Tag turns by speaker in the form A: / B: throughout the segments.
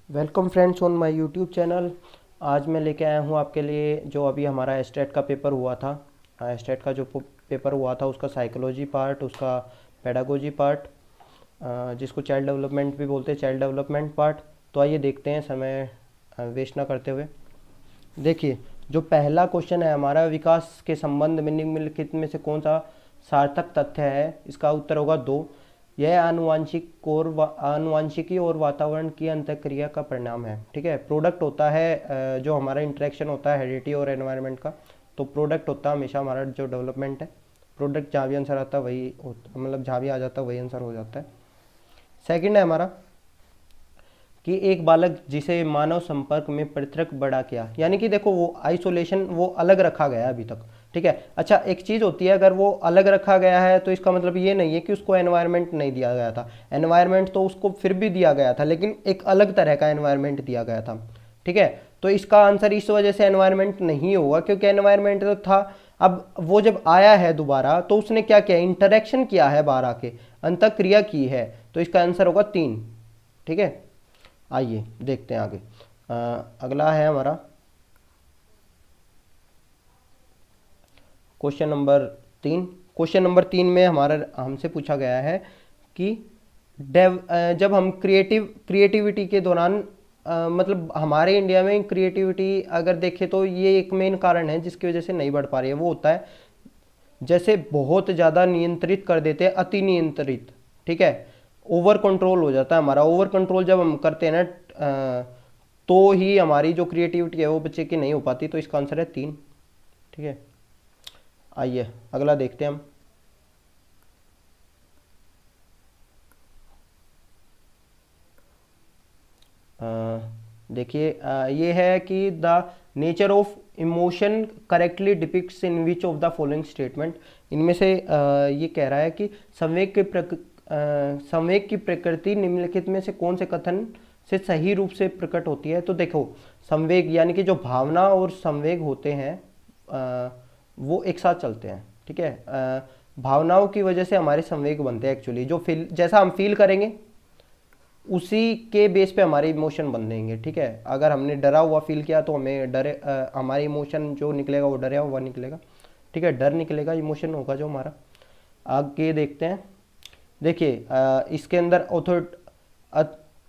A: Welcome friends on my YouTube channel. आज मैं लेके आया हूँ आपके लिए जो अभी हमारा एस्टेट का पेपर हुआ था। एस्टेट का जो पेपर हुआ था उसका साइकोलॉजी पार्ट, उसका पेडागोजी पार्ट, जिसको चाइल्ड डेवलपमेंट भी बोलते हैं, चाइल्ड डेवलपमेंट पार्ट। तो आइए देखते हैं समय वेस्ट ना करते हुए। देखिए, जो पहला क्वेश्चन है हमारा, विकास के संबंध में निम्नलिखित में से कौन सा सार्थक तथ्य है। इसका उत्तर होगा दो। यह आनुवांशिकी और वातावरण की अंतःक्रिया का परिणाम है। ठीक है, प्रोडक्ट होता है जो हमारा इंटरेक्शन होता है हेरिडिटी और एनवायरनमेंट का। तो प्रोडक्ट होता है हमेशा हमारा जो डेवलपमेंट है। प्रोडक्ट जहाँ भी आंसर आता है वही मतलब जहाँ भी आ जाता है वही आंसर हो जाता है। सेकंड है हमारा कि एक बालक जिसे मानव संपर्क में पृथक बड़ा किया, यानी कि देखो वो आइसोलेशन, वो अलग रखा गया है अभी तक। ठीक है, अच्छा एक चीज़ होती है, अगर वो अलग रखा गया है तो इसका मतलब ये नहीं है कि उसको एनवायरनमेंट नहीं दिया गया था। एनवायरनमेंट तो उसको फिर भी दिया गया था, लेकिन एक अलग तरह का एनवायरनमेंट दिया गया था। ठीक है, तो इसका आंसर इस वजह से एनवायरनमेंट नहीं होगा क्योंकि एनवायरनमेंट तो था। अब वो जब आया है दोबारा तो उसने क्या किया, इंटरेक्शन किया है, बाहर आके अंतःक्रिया की है। तो इसका आंसर होगा तीन। ठीक है, आइए देखते हैं आगे। अगला है हमारा क्वेश्चन नंबर तीन। क्वेश्चन नंबर तीन में हमारा हमसे पूछा गया है कि जब हम क्रिएटिविटी के दौरान मतलब हमारे इंडिया में क्रिएटिविटी अगर देखें तो ये एक मेन कारण है जिसकी वजह से नहीं बढ़ पा रही है। वो होता है जैसे बहुत ज़्यादा नियंत्रित कर देते हैं, अति नियंत्रित। ठीक है, ओवर कंट्रोल हो जाता है हमारा। ओवर कंट्रोल जब हम करते हैं ना तो ही हमारी जो क्रिएटिविटी है वो बच्चे की नहीं हो पाती। तो इसका आंसर है तीन। ठीक है, आइए अगला देखते हैं हम। देखिए, ये है कि the nature of emotion correctly depicts in which of the following statement. इनमें से ये कह रहा है कि संवेग की प्रकृति निम्नलिखित में से कौन से कथन से सही रूप से प्रकट होती है। तो देखो, संवेग यानी कि जो भावना और संवेग होते हैं वो एक साथ चलते हैं। ठीक है, भावनाओं की वजह से हमारे संवेग बनते हैं एक्चुअली। जो फील, जैसा हम फील करेंगे उसी के बेस पे हमारे इमोशन बन देंगे। ठीक है, अगर हमने डरा हुआ फील किया तो हमें हमारी इमोशन जो निकलेगा वो डरा हुआ निकलेगा। ठीक है, डर निकलेगा, इमोशन होगा जो हमारा। आगे देखते हैं। देखिए, इसके अंदर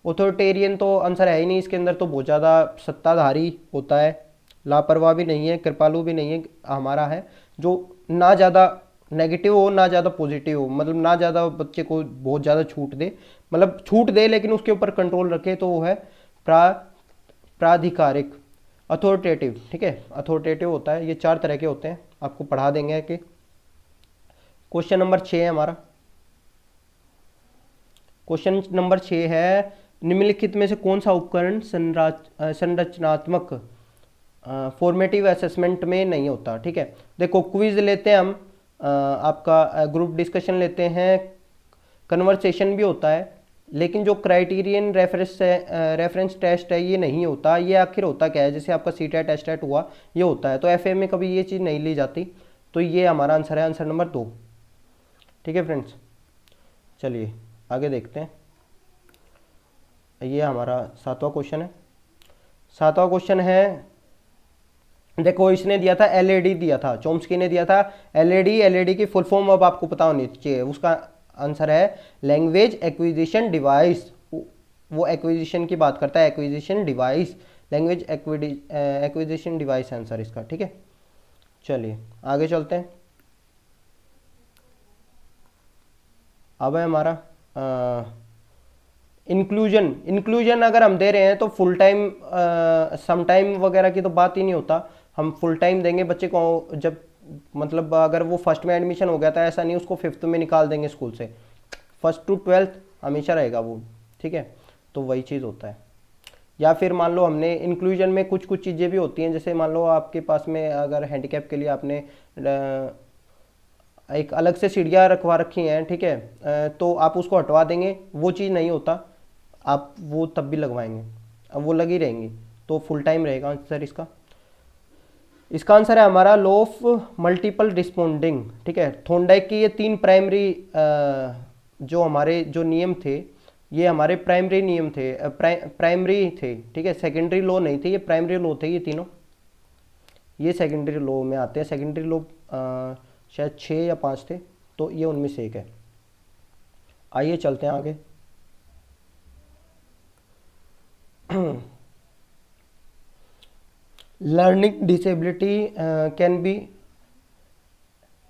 A: ऑथोरिटेरियन तो आंसर है ही नहीं। इसके अंदर तो बहुत ज़्यादा सत्ताधारी होता है, लापरवाह भी नहीं है, कृपालु भी नहीं है। हमारा है जो ना ज़्यादा नेगेटिव हो ना ज़्यादा पॉजिटिव हो, मतलब ना ज़्यादा बच्चे को बहुत ज़्यादा छूट दे, मतलब छूट दे लेकिन उसके ऊपर कंट्रोल रखे। तो वो है प्रा प्राधिकारिक, अथॉरिटेटिव। ठीक है, अथॉरिटेटिव होता है। ये चार तरह के होते हैं, आपको पढ़ा देंगे कि। क्वेश्चन नंबर 6 है हमारा। क्वेश्चन नंबर 6 है, निम्नलिखित में से कौन सा उपकरण संरचनात्मक फॉर्मेटिव असेसमेंट में नहीं होता। ठीक है, देखो क्विज लेते हैं हम, आपका ग्रुप डिस्कशन लेते हैं, कन्वर्सेशन भी होता है, लेकिन जो क्राइटेरियन रेफरेंस टेस्ट है ये नहीं होता। ये आखिर होता क्या है, जैसे आपका सीटेट एस्टेट हुआ ये होता है, तो एफए में कभी ये चीज़ नहीं ली जाती। तो ये हमारा आंसर है, आंसर नंबर 2। ठीक है फ्रेंड्स, चलिए आगे देखते हैं। ये हमारा 7वां क्वेश्चन है। 7वां क्वेश्चन है, देखो इसने दिया था एलईडी, दिया था चोम्स्की ने दिया था एलईडी। एलईडी की फुल फॉर्म अब आपको पता होनी चाहिए। उसका आंसर है लैंग्वेज एक्विजिशन डिवाइस। वो एक्विजिशन की बात करता है, acquisition device, language acquisition device answer इसका। ठीक है, चलिए आगे चलते हैं। अब है हमारा इंक्लूजन। इंक्लूजन अगर हम दे रहे हैं तो फुल टाइम सम टाइम वगैरह की तो बात ही नहीं होता। हम फुल टाइम देंगे बच्चे को। जब मतलब अगर वो फर्स्ट में एडमिशन हो गया था, ऐसा नहीं उसको फिफ्थ में निकाल देंगे स्कूल से। फर्स्ट टू ट्वेल्थ हमेशा रहेगा वो। ठीक है, तो वही चीज़ होता है। या फिर मान लो हमने इंक्लूजन में कुछ कुछ चीज़ें भी होती हैं, जैसे मान लो आपके पास में अगर हैंडीकैप के लिए आपने एक अलग से सीढ़ियाँ रखवा रखी हैं। ठीक है, तो आप उसको हटवा देंगे, वो चीज़ नहीं होता, आप वो तब भी लगवाएंगे, अब वो लगी रहेंगी। तो फुल टाइम रहेगा आंसर इसका। इसका आंसर है हमारा लॉ ऑफ मल्टीपल रिस्पोंडिंग। ठीक है, थॉर्नडाइक की ये 3 प्राइमरी जो हमारे जो नियम थे ये हमारे प्राइमरी नियम थे, प्राइमरी थे, ठीक है, सेकेंडरी लॉ नहीं थे, ये प्राइमरी लॉ थे ये तीनों, ये सेकेंडरी लॉ में आते हैं। सेकेंडरी लॉ शायद 6 या 5 थे, तो ये उनमें से एक है। आइए चलते हैं आगे। Learning disability can be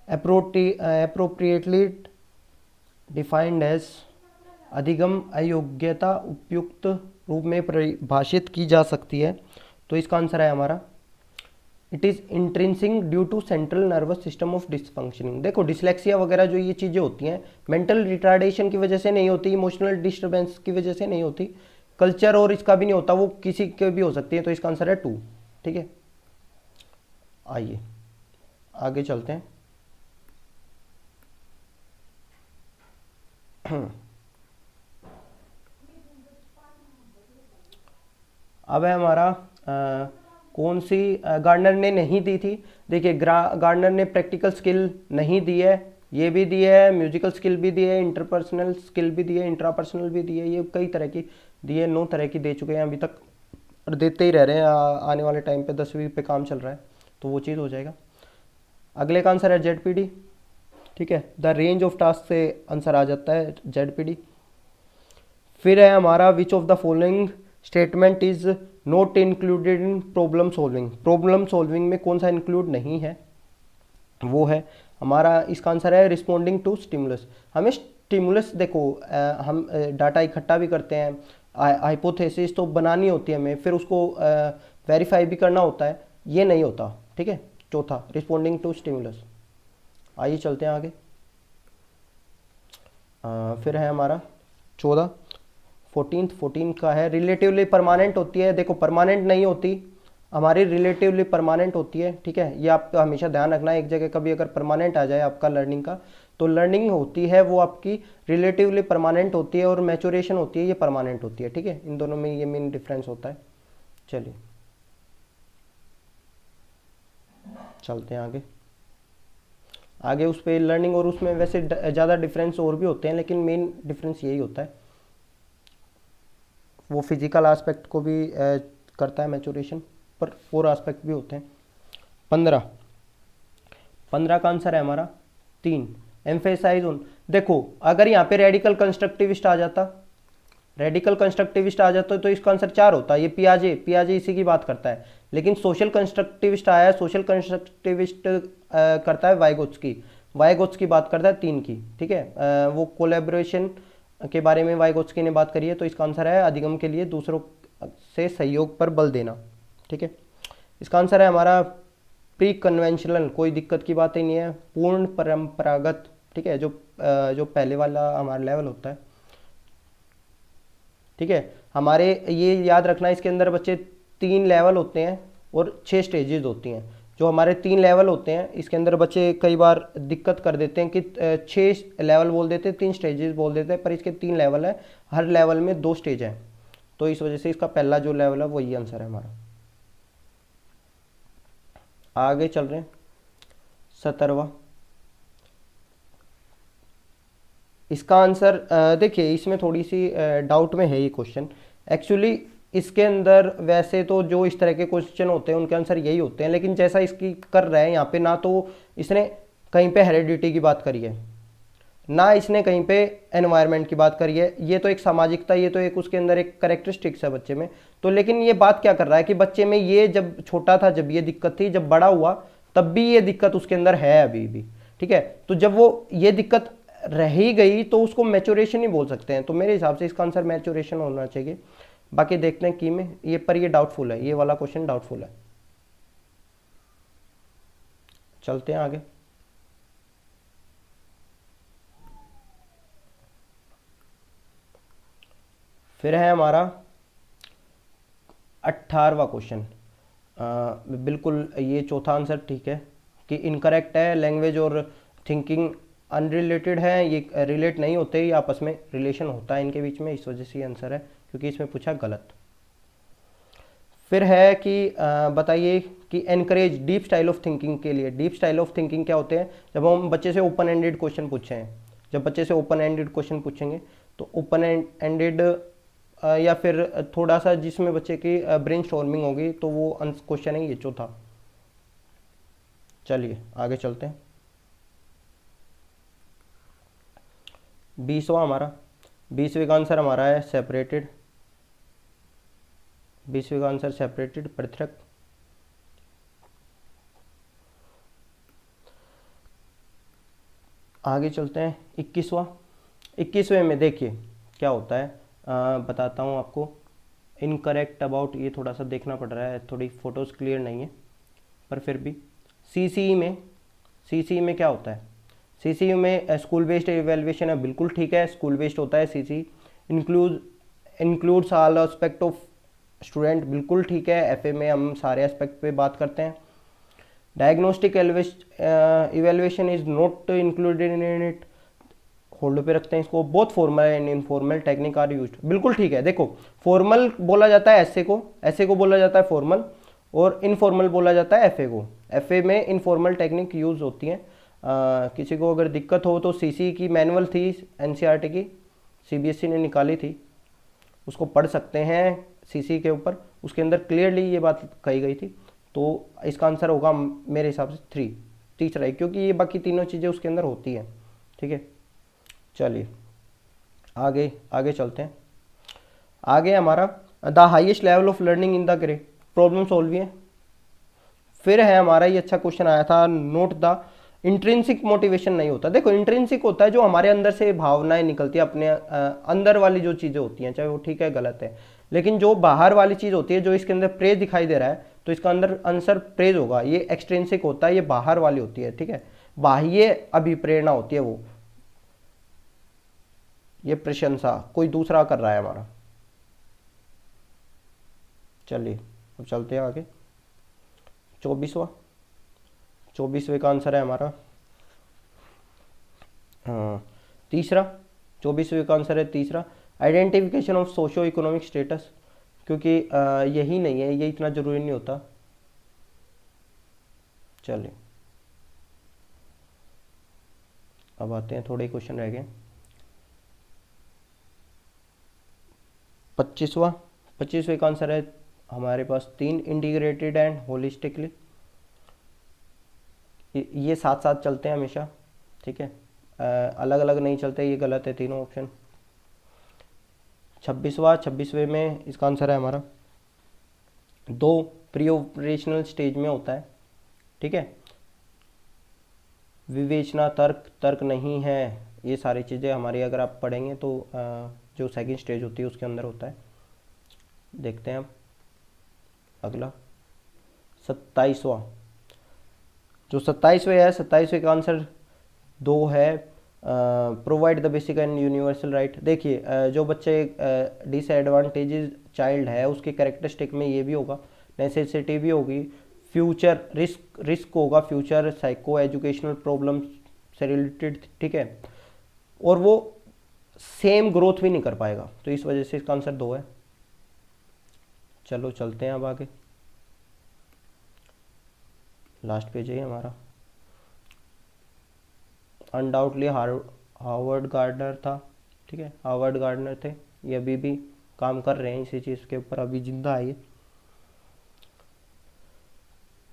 A: appropriately defined as, अधिगम अयोग्यता उपयुक्त रूप में परिभाषित की जा सकती है। तो इसका आंसर है हमारा it is intrinsic due to central nervous system of dysfunctioning. देखो डिसलेक्सिया वगैरह जो ये चीज़ें होती हैं मेंटल रिटार्डेशन की वजह से नहीं होती, इमोशनल डिस्टर्बेंस की वजह से नहीं होती, कल्चर और इसका भी नहीं होता, वो किसी के भी हो सकती है। तो इसका आंसर है 2, ठीक है। आइए आगे चलते हैं। अब है हमारा कौन सी गार्डनर ने नहीं दी थी। देखिए गार्डनर ने प्रैक्टिकल स्किल नहीं दी है, ये भी दी है, म्यूजिकल स्किल भी दी है, इंटरपर्सनल स्किल भी दी है, इंट्रापर्सनल भी दी है, ये कई तरह की दी है, 9 तरह की दे चुके हैं अभी तक और देते ही रह रहे हैं। आने वाले टाइम पे 10वीं पे काम चल रहा है, तो वो चीज़ हो जाएगा। अगले का आंसर है ZPD, ठीक है, द रेंज ऑफ टास्क से आंसर आ जाता है ZPD। फिर है हमारा which of the following statement is not included in problem solving. Problem solving में कौन सा इंक्लूड नहीं है, वो है हमारा, इसका आंसर है रिस्पोंडिंग टू स्टिमुलस। हमें स्टिमुलस देखो हम डाटा इकट्ठा भी करते हैं, हाइपोथेसिस तो बनानी होती है हमें, फिर उसको वेरीफाई भी करना होता है, ये नहीं होता, ठीक है। चौथा रिस्पोंडिंग टू स्टिमुलस। आइए चलते हैं आगे। फिर है हमारा 14 का है रिलेटिवली परमानेंट होती है। देखो परमानेंट नहीं होती हमारी, रिलेटिवली परमानेंट होती है, ठीक है, ये आपको हमेशा ध्यान रखना है। एक जगह कभी अगर परमानेंट आ जाए आपका लर्निंग का, तो लर्निंग होती है वो आपकी रिलेटिवली परमानेंट होती है, और मैचुरेशन होती है ये परमानेंट होती है, ठीक है। इन दोनों में ये मेन डिफरेंस होता है। चलिए चलते हैं आगे। आगे उस पर लर्निंग और उसमें वैसे ज़्यादा डिफरेंस और भी होते हैं, लेकिन मेन डिफरेंस यही होता है, वो फिजिकल एस्पेक्ट को भी करता है मैचुरेशन, पर और एस्पेक्ट भी होते हैं। 15 का आंसर है हमारा 3, एम्फेसाइज ऑन। देखो अगर यहाँ पे रेडिकल कंस्ट्रक्टिविस्ट आ जाता, रेडिकल कंस्ट्रक्टिविस्ट आ जाता तो इसका आंसर 4 होता। ये पियाजे इसी की बात करता है, लेकिन सोशल कंस्ट्रक्टिविस्ट आया है, सोशल कंस्ट्रक्टिविस्ट करता है वाइगोत्स्की की बात करता है 3 की, ठीक है। वो कोलैबोरेशन के बारे में वाइगोत्स्की ने बात करी है, तो इसका आंसर है अधिगम के लिए दूसरों से सहयोग पर बल देना, ठीक है। इसका आंसर है हमारा प्री कन्वेंशनल, कोई दिक्कत की बात ही नहीं है, पूर्ण परंपरागत, ठीक है, जो पहले वाला हमारा लेवल होता है, ठीक है। हमारे ये याद रखना इसके अंदर बच्चे 3 लेवल होते हैं और 6 स्टेजेस होती हैं। जो हमारे 3 लेवल होते हैं इसके अंदर बच्चे कई बार दिक्कत कर देते हैं कि 6 लेवल बोल देते हैं, 3 स्टेजेस बोल देते हैं, पर इसके 3 लेवल है, हर लेवल में 2 स्टेज हैं, तो इस वजह से इसका पहला जो लेवल है वही आंसर है हमारा। आगे चल रहे हैं 17वां। इसका आंसर देखिए इसमें थोड़ी सी डाउट में है ये क्वेश्चन। एक्चुअली इसके अंदर वैसे तो जो इस तरह के क्वेश्चन होते हैं उनके आंसर यही होते हैं, लेकिन जैसा इसकी कर रहा है यहाँ पे, ना तो इसने कहीं पे हेरिडिटी की बात करी है, ना इसने कहीं पे एनवायरनमेंट की बात करी है, ये तो एक सामाजिकता, ये तो एक उसके अंदर एक कैरेक्टरिस्टिक्स है बच्चे में। तो लेकिन ये बात क्या कर रहा है कि बच्चे में ये जब छोटा था जब ये दिक्कत थी, जब बड़ा हुआ तब भी ये दिक्कत उसके अंदर है अभी भी, ठीक है। तो जब वो ये दिक्कत रह ही गई तो उसको मैच्योरेशन ही बोल सकते हैं, तो मेरे हिसाब से इसका आंसर मैच्योरेशन होना चाहिए। बाकी देखते हैं की में ये, पर ये डाउटफुल है, ये वाला क्वेश्चन डाउटफुल है। चलते हैं आगे। फिर है हमारा 18वां क्वेश्चन। बिल्कुल ये चौथा आंसर ठीक है कि इनकरेक्ट है, लैंग्वेज और थिंकिंग अनरिलेटेड है, ये रिलेट नहीं होते, ये आपस में रिलेशन होता है इनके बीच में, इस वजह से ये आंसर है, क्योंकि इसमें पूछा गलत। फिर है कि बताइए कि encourage deep style of thinking के लिए। डीप स्टाइल ऑफ थिंकिंग क्या होते हैं? जब हम बच्चे से ओपन एंडेड क्वेश्चन पूछे हैं, जब बच्चे से ओपन एंडेड क्वेश्चन पूछेंगे तो ओपन एंडेड या फिर थोड़ा सा जिसमें बच्चे की ब्रेन स्टॉर्मिंग होगी, तो वो क्वेश्चन है ये चौथा। चलिए आगे चलते हैं। 20वां हमारा, 20वें का आंसर हमारा है सेपरेटेड। 20वें का आंसर सेपरेटेड, पृथक। आगे चलते हैं 21वां। 21वें में देखिए क्या होता है, बताता हूँ आपको। इनकरेक्ट अबाउट, ये थोड़ा सा देखना पड़ रहा है, थोड़ी फोटोज़ क्लियर नहीं है, पर फिर भी सीसीई में क्या होता है? सीसीई में स्कूल बेस्ड इवेल्युएशन है, बिल्कुल ठीक है, स्कूल बेस्ड होता है CCE. Includes all aspect of student, बिल्कुल ठीक है, एफए में हम सारे एस्पेक्ट पे बात करते हैं। Diagnostic evaluation is not included in it, hold पे रखते हैं इसको। Both formal and informal technique are used, बिल्कुल ठीक है। देखो फॉर्मल बोला जाता है ऐसे को बोला जाता है फॉर्मल, और इनफॉर्मल बोला जाता है एफए को। एफए में इनफॉर्मल टेक्निक यूज होती है। किसी को अगर दिक्कत हो तो सीसी की मैनुअल थी एनसीईआरटी की, सीबीएसई ने निकाली थी, उसको पढ़ सकते हैं सीसी के ऊपर, उसके अंदर क्लियरली ये बात कही गई थी। तो इसका आंसर होगा मेरे हिसाब से 3, तीसरा है, क्योंकि ये बाकी तीनों चीज़ें उसके अंदर होती हैं। ठीक है, चलिए आगे चलते हैं। आगे हमारा the highest level of learning in the grey, problem solve है। फिर है हमारा ये अच्छा क्वेश्चन आया था, नोट द इंट्रिंसिक मोटिवेशन नहीं होता। देखो इंट्रिंसिक होता है जो हमारे अंदर से भावनाएं निकलती है, अपने अंदर वाली जो चीज़ें होती हैं, चाहे वो ठीक है गलत है, लेकिन जो बाहर वाली चीज़ होती है, जो इसके अंदर प्रेज दिखाई दे रहा है, तो इसका अंदर आंसर प्रेज होगा। ये एक्सट्रिंसिक होता है, ये बाहर वाली होती है। ठीक है, बाह्य अभिप्रेरणा होती है वो, ये प्रशंसा कोई दूसरा कर रहा है हमारा। चलिए अब चलते हैं आगे। 24वें का आंसर है हमारा तीसरा। 24वें का आंसर है तीसरा, identification of socio economic status, क्योंकि यही नहीं है, ये इतना जरूरी नहीं होता। चलिए अब आते हैं, थोड़े क्वेश्चन रह गए। 25वें का आंसर है हमारे पास 3, इंटीग्रेटेड एंड होलिस्टिकली। ये साथ साथ चलते हैं हमेशा, ठीक है, अलग अलग नहीं चलते, ये गलत है तीनों ऑप्शन। 26वें में इसका आंसर है हमारा 2, प्री ऑपरेशनल स्टेज में होता है। ठीक है, विवेचना, तर्क नहीं है, ये सारी चीज़ें हमारी अगर आप पढ़ेंगे तो जो सेकंड स्टेज होती है उसके अंदर होता है। देखते हैं अब अगला 27वां। जो 27वें है, 27वें का आंसर 2 है, provide the basic and universal right. देखिए जो बच्चे डिसएडवांटेजेस चाइल्ड है उसके कैरेक्टरिस्टिक में ये भी होगा, नेसेसिटी भी होगी, फ्यूचर रिस्क होगा, फ्यूचर साइको एजुकेशनल प्रॉब्लम से रिलेटेड। ठीक है, और वो सेम ग्रोथ भी नहीं कर पाएगा, तो इस वजह से इसका आंसर 2 है। चलो चलते हैं अब आगे, लास्ट पेज है हमारा। अनडाउटली हार्वर्ड गार्डनर था। ठीक है, हार्वर्ड गार्डनर थे, ये अभी भी काम कर रहे हैं इसी चीज़ के ऊपर, अभी जिंदा है ये।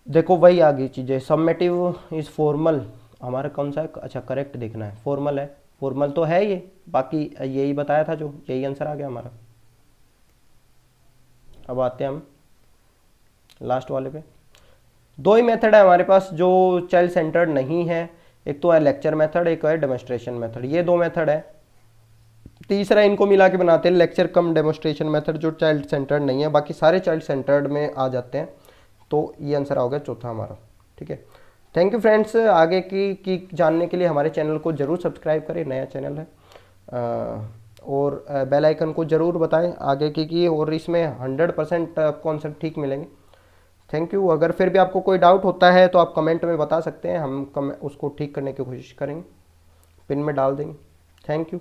A: देखो वही आगे चीज़ें, सबमेटिव इज फॉर्मल, हमारा कौन सा है? अच्छा करेक्ट देखना है, फॉर्मल है, फॉर्मल तो है ये, बाकी यही बताया था, जो यही आंसर आ गया हमारा। अब आते हैं हम लास्ट वाले पे। 2 ही मेथड है हमारे पास जो चाइल्ड सेंटर्ड नहीं है, एक तो है लेक्चर मेथड, एक है डेमोस्ट्रेशन मेथड, ये 2 मेथड है। तीसरा इनको मिला के बनाते हैं लेक्चर कम डेमोस्ट्रेशन मेथड, जो चाइल्ड सेंटर्ड नहीं है, बाकी सारे चाइल्ड सेंटर्ड में आ जाते हैं। तो ये आंसर आ गया चौथा हमारा। ठीक है, थैंक यू फ्रेंड्स। आगे की जानने के लिए हमारे चैनल को ज़रूर सब्सक्राइब करें, नया चैनल है, और बेल आइकन को ज़रूर बताएं आगे की, और इसमें 100% आपको आंसर ठीक मिलेंगे। Thank you. अगर फिर भी आपको कोई डाउट होता है तो आप कमेंट में बता सकते हैं, हम उसको ठीक करने की कोशिश करेंगे, पिन में डाल देंगे। Thank you.